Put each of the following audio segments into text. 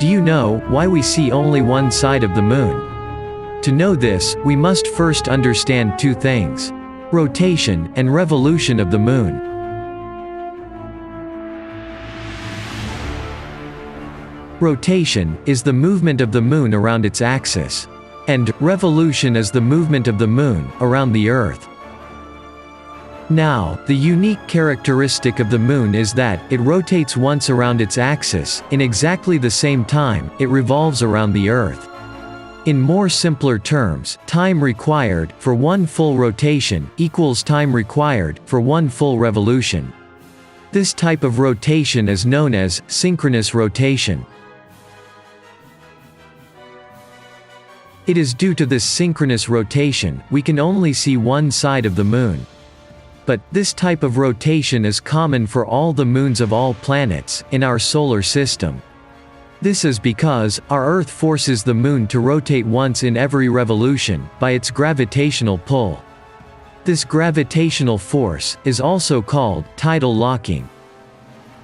Do you know why we see only one side of the moon? To know this, we must first understand two things: rotation and revolution of the moon. Rotation is the movement of the moon around its axis, and revolution is the movement of the moon around the Earth. Now, the unique characteristic of the moon is that it rotates once around its axis, in exactly the same time it revolves around the Earth. In more simpler terms, time required for one full rotation equals time required for one full revolution. This type of rotation is known as synchronous rotation. It is due to this synchronous rotation we can only see one side of the moon. But this type of rotation is common for all the moons of all planets in our solar system. This is because our Earth forces the moon to rotate once in every revolution by its gravitational pull. This gravitational force is also called tidal locking.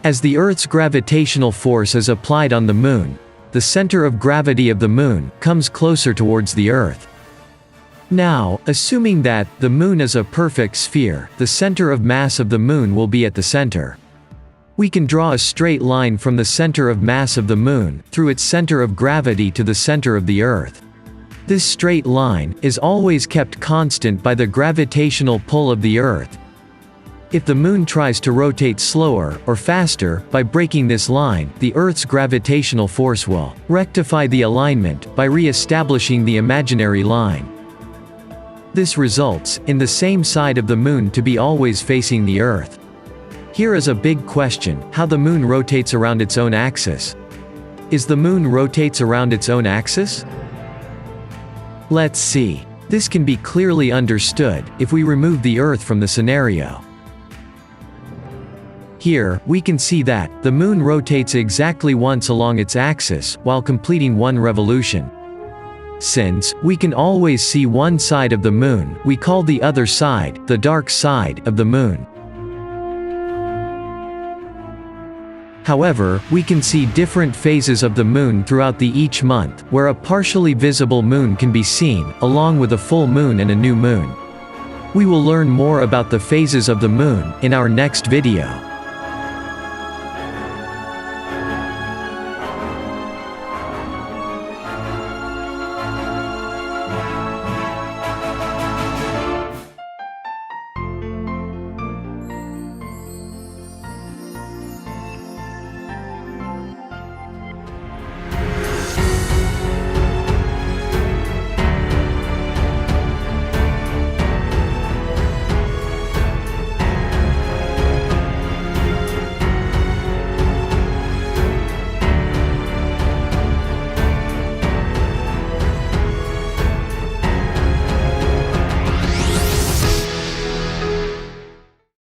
As the Earth's gravitational force is applied on the moon, the center of gravity of the moon comes closer towards the Earth. Now, assuming that the moon is a perfect sphere, the center of mass of the moon will be at the center. We can draw a straight line from the center of mass of the moon through its center of gravity to the center of the Earth. This straight line is always kept constant by the gravitational pull of the Earth. If the moon tries to rotate slower or faster by breaking this line, the Earth's gravitational force will rectify the alignment by re-establishing the imaginary line. This results in the same side of the moon to be always facing the Earth. Here is a big question: how the moon rotates around its own axis. Is the moon rotates around its own axis? Let's see. This can be clearly understood if we remove the Earth from the scenario. Here, we can see that the moon rotates exactly once along its axis while completing one revolution. Since we can always see one side of the moon, we call the other side the dark side of the moon. However, we can see different phases of the moon throughout each month, where a partially visible moon can be seen, along with a full moon and a new moon. We will learn more about the phases of the moon in our next video.